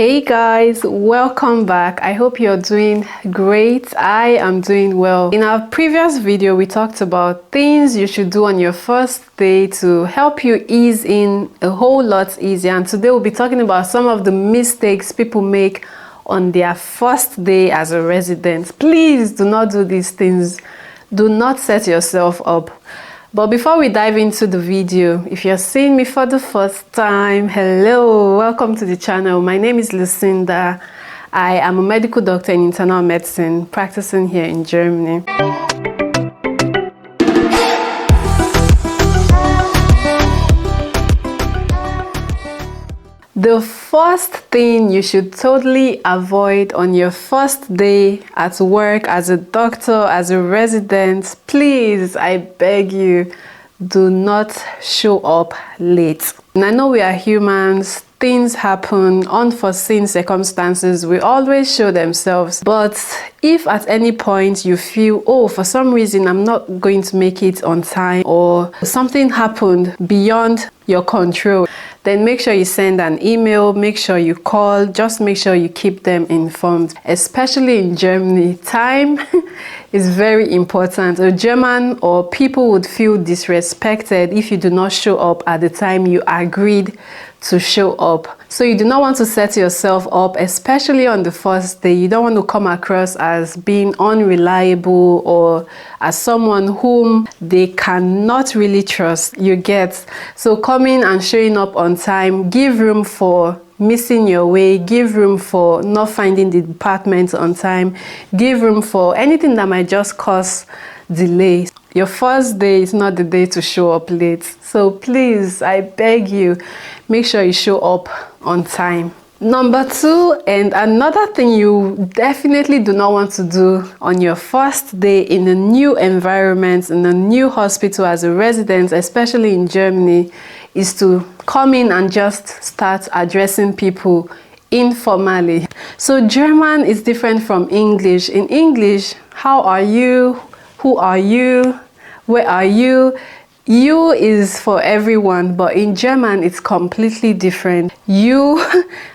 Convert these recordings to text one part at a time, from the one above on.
Hey guys, welcome back. I hope you're doing great. I am doing well. In our previous video, we talked about things you should do on your first day to help you ease in a whole lot easier. And today we'll be talking about some of the mistakes people make on their first day as a resident. Please do not do these things. Do not set yourself up. But before we dive into the video, if you're seeing me for the first time, hello, welcome to the channel. My name is Lucinda. I am a medical doctor in internal medicine practicing here in Germany. The first thing you should totally avoid on your first day at work as a doctor, as a resident, please, I beg you, do not show up late. And I know we are humans, things happen, unforeseen circumstances will always show themselves. But if at any point you feel, oh, for some reason I'm not going to make it on time, or something happened beyond your control, then make sure you send an email, make sure you call, just make sure you keep them informed. Especially in Germany, time is very important. A German or people would feel disrespected if you do not show up at the time you agreed to show up. So you do not want to set yourself up, especially on the first day. You don't want to come across as being unreliable or as someone whom they cannot really trust. You get? So coming and showing up on time, give room for missing your way, give room for not finding the department on time, give room for anything that might just cause delay. Your first day is not the day to show up late. So please, I beg you, make sure you show up on time. Number two, and another thing you definitely do not want to do on your first day in a new environment, in a new hospital as a resident, especially in Germany, is to come in and just start addressing people informally. So German is different from English. In English, how are you? Who are you? Where are you? You is for everyone, but in German it's completely different. You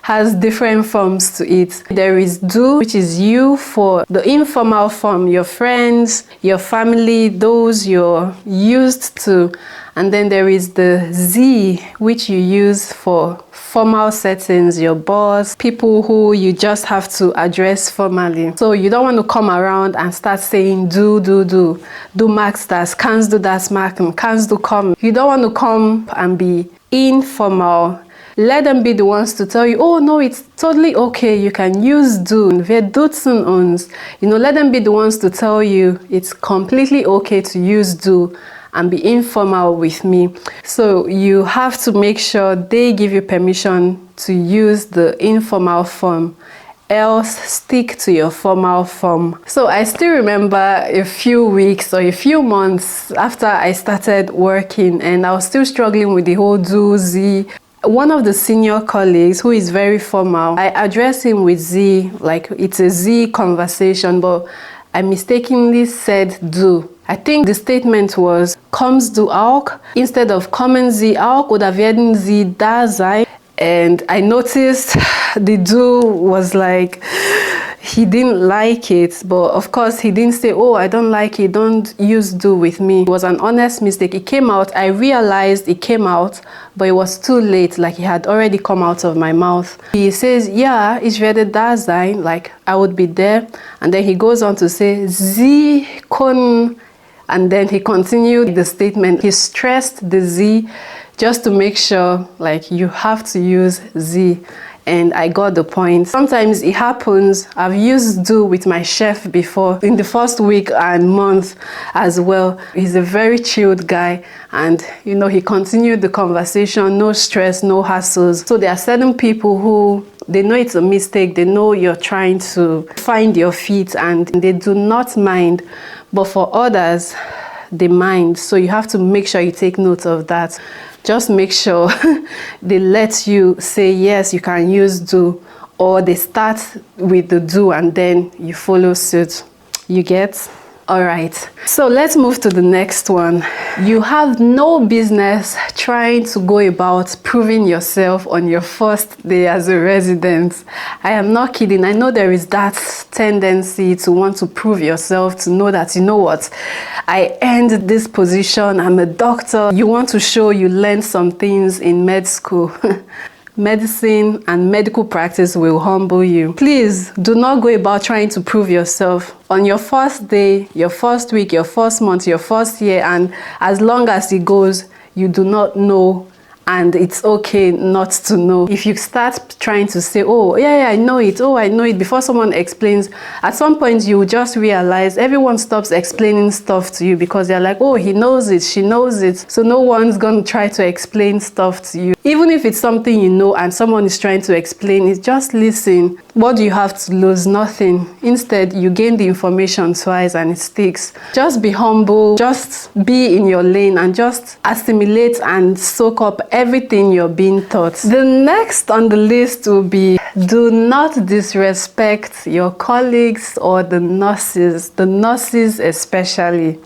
has different forms to it. There is du, which is you for the informal form, your friends, your family, those you're used to. And then there is the Sie, which you use for formal settings, your boss, people who you just have to address formally. So you don't want to come around and start saying do magst das, kannst du das machen, kannst du kommen. You don't want to come and be informal. Let them be the ones to tell you, oh no, it's totally okay, you can use du, wir duzen uns. You know, let them be the ones to tell you it's completely okay to use du and be informal with me. So you have to make sure they give you permission to use the informal form, else stick to your formal form. So I still remember a few weeks or a few months after I started working, and I was still struggling with the whole do, Sie. One of the senior colleagues who is very formal, I address him with Sie, like it's a Sie conversation, but I mistakenly said du. I think the statement was, kommst du auch? Instead of kommen Sie auch oder werden Sie da sein? And I noticed the du was like, he didn't like it, but of course he didn't say, oh, I don't like it, don't use du with me. It was an honest mistake. It came out, I realized it came out, but it was too late, like it had already come out of my mouth. He says, yeah, ich werde da sein, like I would be there. And then he goes on to say, Sie können. And then he continued the statement. He stressed the Sie just to make sure, like, you have to use Sie. And I got the point. Sometimes it happens. I've used du with my chef before in the first week and month as well. He's a very chilled guy, and you know, he continued the conversation, no stress, no hassles. So there are certain people who they know it's a mistake, they know you're trying to find your feet and they do not mind. But for others, they mind. So you have to make sure you take note of that. Just make sure they let you say, yes, you can use do, or they start with the do and then you follow suit. You get? All right, so let's move to the next one. You have no business trying to go about proving yourself on your first day as a resident. I am not kidding. I know there is that tendency to want to prove yourself, to know that, you know what, I earned this position, I'm a doctor. You want to show you learned some things in med school. Medicine and medical practice will humble you. Please do not go about trying to prove yourself on your first day, your first week, your first month, your first year, and as long as it goes, you do not know, and it's okay not to know. If you start trying to say, oh yeah, I know it, oh I know it, before someone explains, at some point you will just realize everyone stops explaining stuff to you because they're like, oh, he knows it, she knows it, so no one's gonna try to explain stuff to you. Even if it's something you know and someone is trying to explain it, just listen. What do you have to lose? Nothing. Instead, you gain the information twice and it sticks. Just be humble, just be in your lane and just assimilate and soak up everything you're being taught. The next on the list will be, do not disrespect your colleagues or the nurses especially.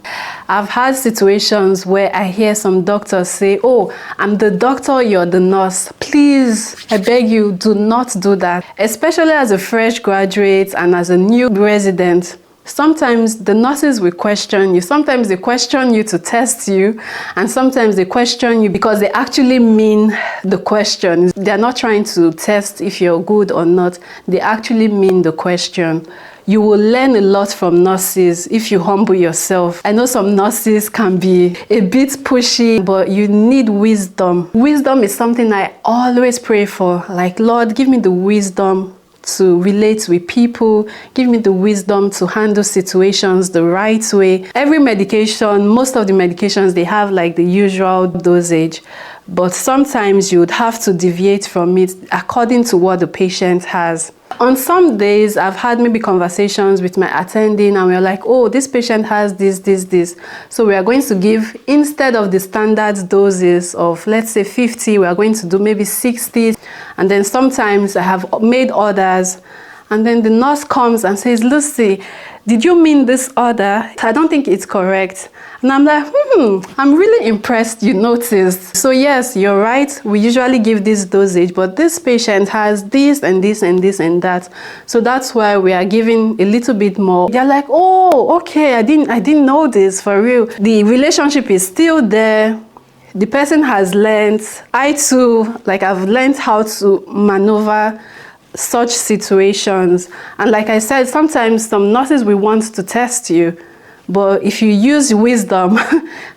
I've had situations where I hear some doctors say, oh, I'm the doctor, you're the nurse. Please, I beg you, do not do that. Especially as a fresh graduate and as a new resident. Sometimes the nurses will question you. Sometimes they question you to test you, and sometimes they question you because they actually mean the question. They're not trying to test if you're good or not. They actually mean the question. You will learn a lot from nurses if you humble yourself. I know some nurses can be a bit pushy, but you need wisdom. Wisdom is something I always pray for. Like, Lord, give me the wisdom to relate with people, give me the wisdom to handle situations the right way. Every medication, most of the medications, they have like the usual dosage, but sometimes you would have to deviate from it according to what the patient has. On some days, I've had maybe conversations with my attending and we're like, oh, this patient has this. So we are going to give, instead of the standard doses of, let's say 50, we are going to do maybe 60. And then sometimes I have made orders and then the nurse comes and says, Lucy, did you mean this order? I don't think it's correct. And I'm like, I'm really impressed you noticed. So yes, you're right. We usually give this dosage, but this patient has this and this and this and that. So that's why we are giving a little bit more. They're like, oh, okay, I didn't know this, for real. The relationship is still there. The person has learned. I too, like I've learned how to maneuver such situations. And like I said, sometimes some nurses will want to test you, but if you use wisdom,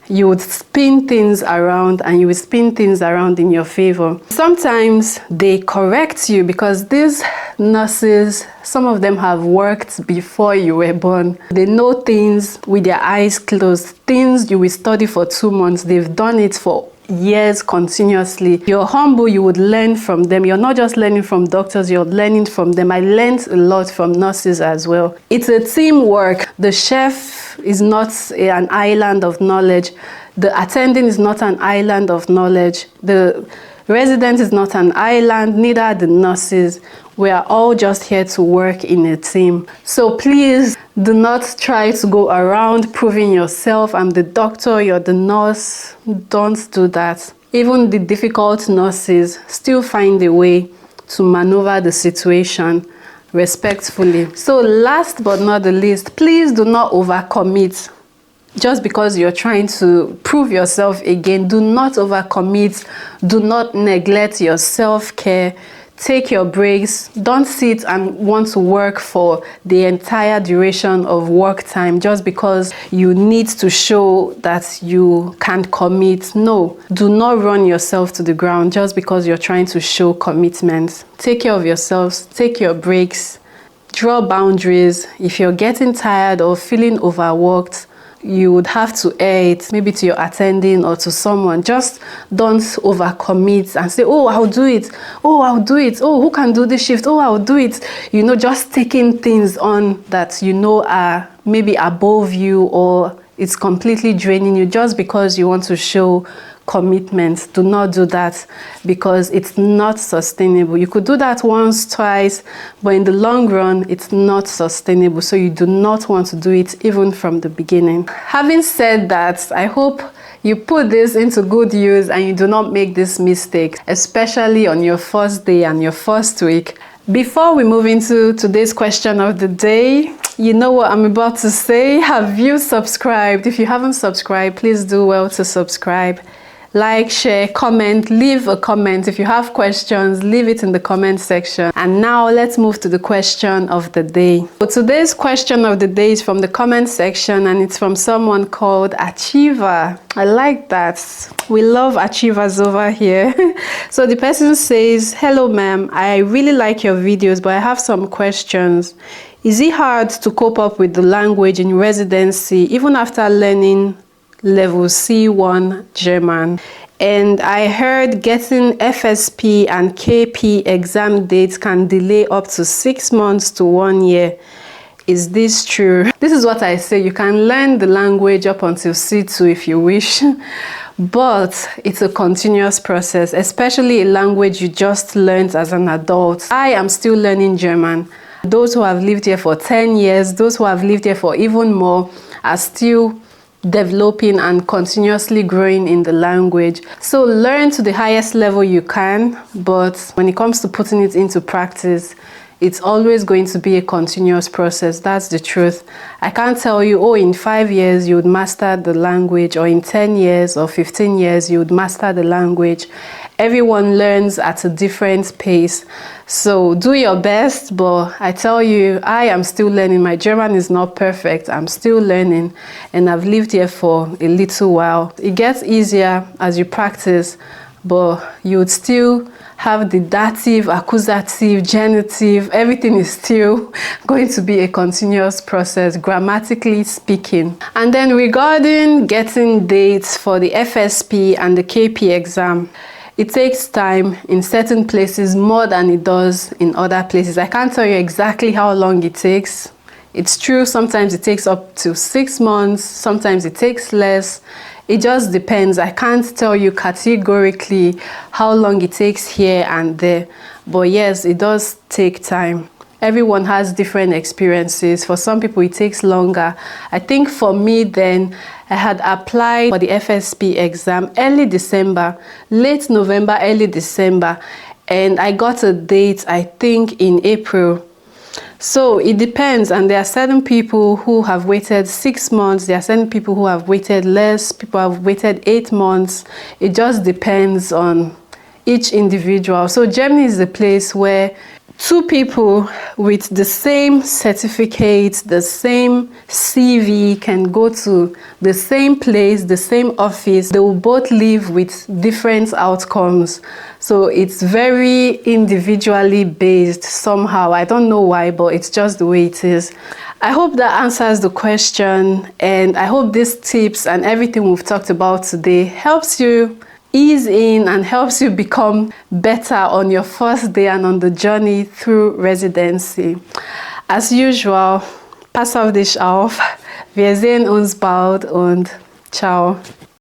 you would spin things around and you will spin things around in your favor. Sometimes they correct you because these nurses, some of them have worked before you were born. They know things with their eyes closed, things you will study for 2 months. They've done it for years continuously. You're humble, you would learn from them. You're not just learning from doctors, you're learning from them. I learned a lot from nurses as well. It's a teamwork. The chef is not an island of knowledge. The attending is not an island of knowledge. The resident is not an island, neither are the nurses. We are all just here to work in a team. So please do not try to go around proving yourself. I'm the doctor, you're the nurse. Don't do that. Even the difficult nurses still find a way to maneuver the situation respectfully. So last but not the least, please do not overcommit. Just because you're trying to prove yourself again, do not overcommit. Do not neglect your self-care. Take your breaks. Don't sit and want to work for the entire duration of work time just because you need to show that you can't commit. No, do not run yourself to the ground just because you're trying to show commitment. Take care of yourselves. Take your breaks. Draw boundaries. If you're getting tired or feeling overworked, you would have to air it maybe to your attending or to someone. Just don't overcommit and say, oh, I'll do it. Oh, I'll do it. Oh, who can do this shift? Oh, I'll do it. You know, just taking things on that you know are maybe above you or it's completely draining you just because you want to show commitment. Do not do that because it's not sustainable. You could do that once, twice, but in the long run, it's not sustainable. So you do not want to do it even from the beginning. Having said that, I hope you put this into good use and you do not make this mistake, especially on your first day and your first week. Before we move into today's question of the day, you know what I'm about to say. Have you subscribed? If you haven't subscribed, please do well to subscribe. Like, share, comment, leave a comment. If you have questions, leave it in the comment section. And now let's move to the question of the day. So today's question of the day is from the comment section and it's from someone called Achiever. I like that. We love achievers over here. So the person says, "Hello ma'am, I really like your videos, but I have some questions. Is it hard to cope up with the language in residency even after learning level C1 German? And I heard getting FSP and KP exam dates can delay up to 6 months to 1 year. Is this true?" This is what I say. You can learn the language up until C2 if you wish, but it's a continuous process, especially a language you just learned as an adult. I am still learning German. Those who have lived here for 10 years, those who have lived here for even more, are still developing and continuously growing in the language. So learn to the highest level you can, but when it comes to putting it into practice, it's always going to be a continuous process. That's the truth. I can't tell you, oh, in 5 years you would master the language, or in 10 years or 15 years you would master the language. Everyone learns at a different pace. So do your best, but I tell you, I am still learning. My German is not perfect. I'm still learning, and I've lived here for a little while. It gets easier as you practice, but you would still have the dative, accusative, genitive. Everything is still going to be a continuous process, grammatically speaking. And then regarding getting dates for the FSP and the KP exam, it takes time in certain places more than it does in other places. I can't tell you exactly how long it takes. It's true, sometimes it takes up to 6 months, sometimes it takes less. It just depends. I can't tell you categorically how long it takes here and there, but yes, it does take time. Everyone has different experiences. For some people, it takes longer. I think for me then, I had applied for the FSP exam early December, late November, early December, and I got a date, I think, in April. So it depends, and there are certain people who have waited 6 months, there are certain people who have waited less, people have waited 8 months. It just depends on each individual. So Germany is a place where two people with the same certificate, the same CV can go to the same place, the same office. They will both live with different outcomes. So it's very individually based somehow. I don't know why, but it's just the way it is. I hope that answers the question, and I hope these tips and everything we've talked about today helps you ease in and helps you become better on your first day and on the journey through residency. As usual, pass auf dich auf. Wir sehen uns bald und ciao.